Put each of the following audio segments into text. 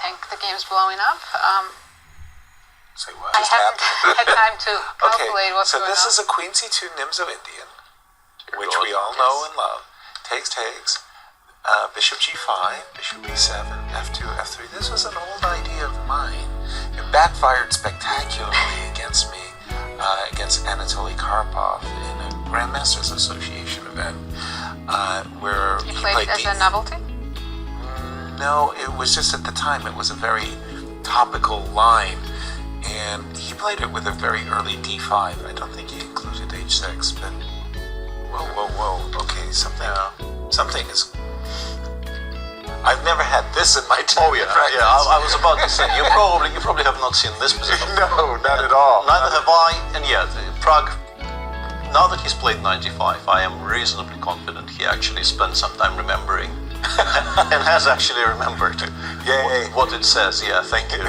think the game's blowing up. Say what? I haven't had time to calculate what's going on. So this is a Queen C2 Nimzo Indian, which we all know and love. Takes, Bishop G5, Bishop B7, F2, F3. This was an old idea of mine. It backfired spectacularly against me, against Anatoly Karpov in a Grandmasters Association event, where he played as a novelty? No, it was just at the time, it was a very topical line, and he played it with a very early D5. I don't think he included H6, but whoa, okay, something is... I've never had this in my time. Oh yeah, I was about to say, you probably have not seen this position. No, not at all. Neither have I, and yet, Pragg, now that he's played 95, I am reasonably confident he actually spent some time remembering, and has actually remembered what it says. Yeah, thank you.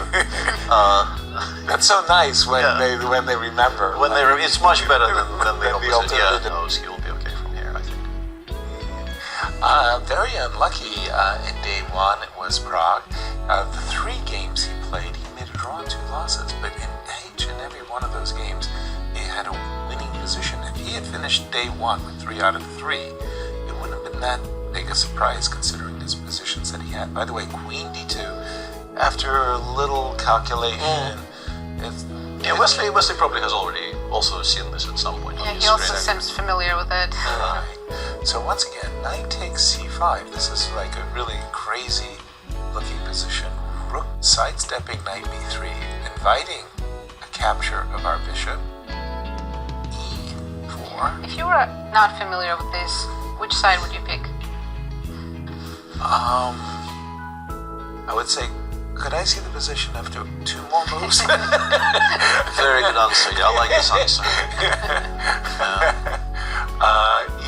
That's so nice when they remember. It's much better than the opposite. Yeah, knows he'll be okay from here, I think. Very unlucky in day one, it was Pragg. The 3 games he played, he made a draw and 2 losses, but in each and every one of those games, he had a winning position. If he had finished day 1 with 3 out of 3, it wouldn't have been that big a surprise considering his positions that he had. By the way, Queen D2, after a little calculation, Wesley probably has already also seen this at some point. Yeah, he also seems familiar with it. Right. So once again, knight takes c5. This is like a really crazy looking position. Rook sidestepping knight b3, inviting a capture of our bishop. e4. If you were not familiar with this, which side would you pick? I would say, could I see the position after 2 more moves? Very good answer. Yeah, I like this answer.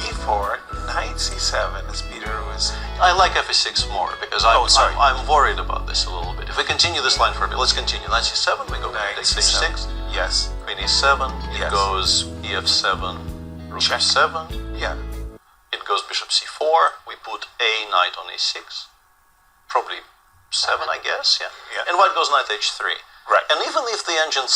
E4, knight c7, as Peter was... I like f6 more because I'm worried about this a little bit. If we continue this line for a bit, let's continue. Knight c7, we go knight h6. Yes. Queen e7, it goes ef7, rook f7. Yeah. It goes bishop c4, we put a knight on e6. Probably 7, I guess, yeah. And white goes knight h3. Right. And even if the engine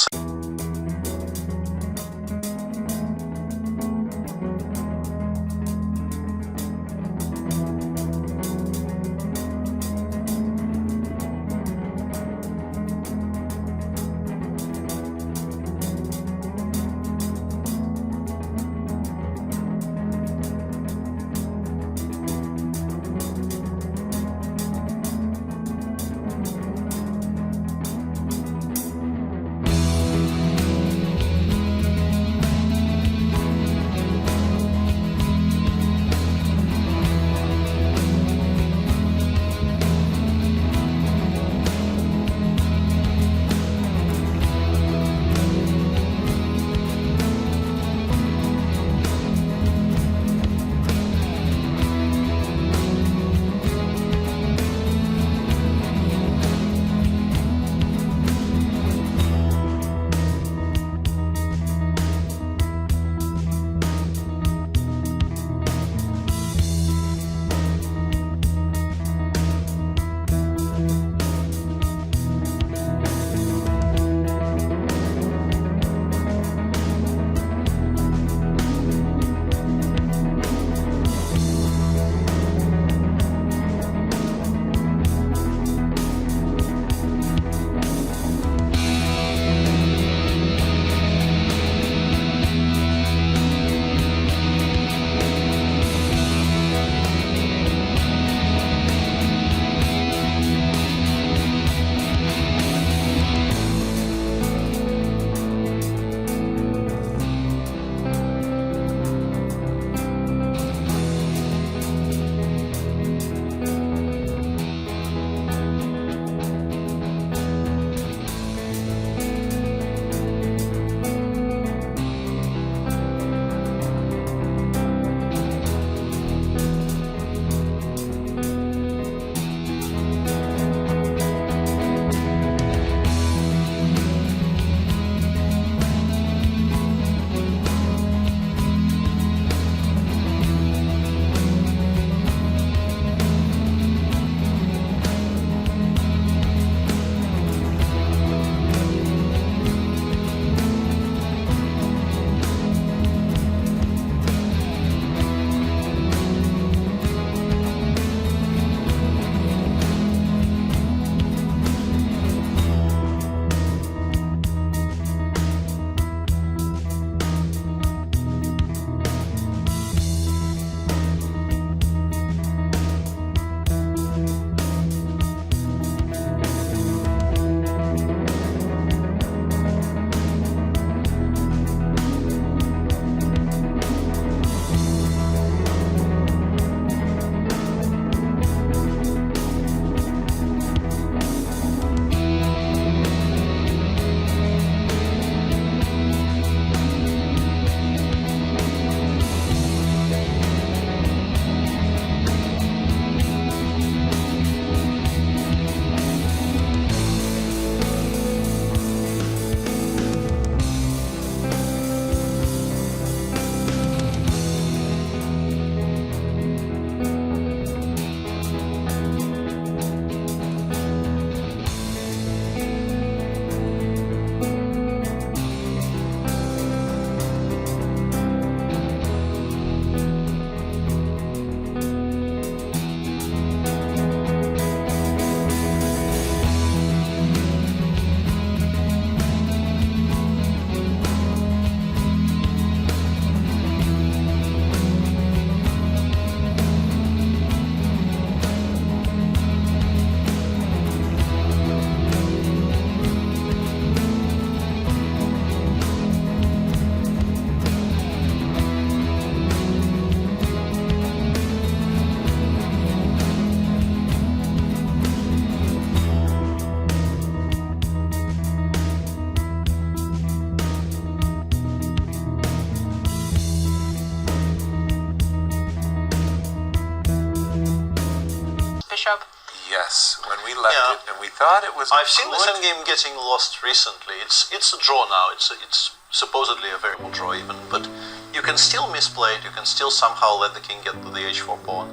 bishop. Yes, when we left Yeah. it, and we thought it was. I've seen this good. endgame getting lost recently. It's a draw now. It's supposedly a variable draw even, but you can still misplay it. You can still somehow let the king get to the h4 pawn,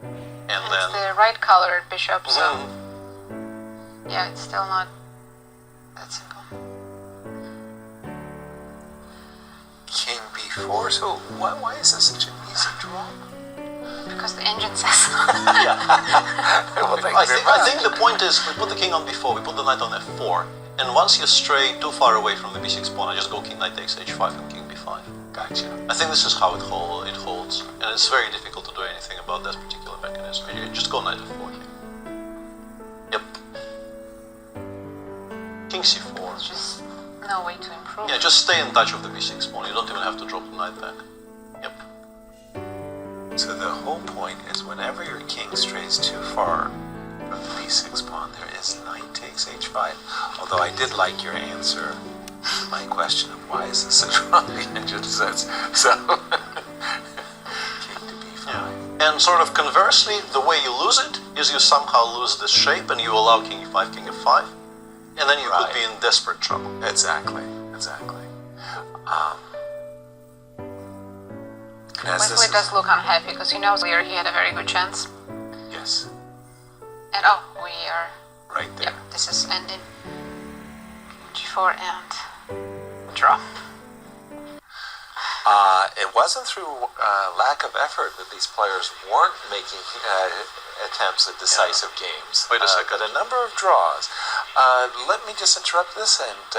and And then it's the right colored bishop, so Mhm. yeah, it's still not that simple. King b4. So why is this such an easy draw? Because the engine says Well, thank I you very think, I much. think the point is we put the king on b4, we put the knight on f4, and once you stray too far away from the b6 pawn, I just go king knight takes h5 and king b5. Gotcha. I think this is how it holds, and it's very difficult to do anything about that particular mechanism. You just go knight f4 here. Yep. King c4. there's just no way to improve. Yeah, just stay in touch with the b6 pawn. You don't even have to drop the knight back. Yep. So the whole point is whenever your king strays too far from the b6 pawn, there is knight takes h5. Although I did like your answer to my question of why is this a draw, the engine says. So, king to b5. Yeah. And sort of conversely, the way you lose it is you somehow lose this shape and you allow king e5, king f5, and then you could Right. be in desperate trouble. Exactly. And as Wesley this does look unhappy because he knows here he had a very good chance. yes, And oh, we are. right there. Yep, this is ending. G4 and draw. It wasn't through lack of effort that these players weren't making attempts at decisive games. Wait a second. But a number of draws. Let me just interrupt this and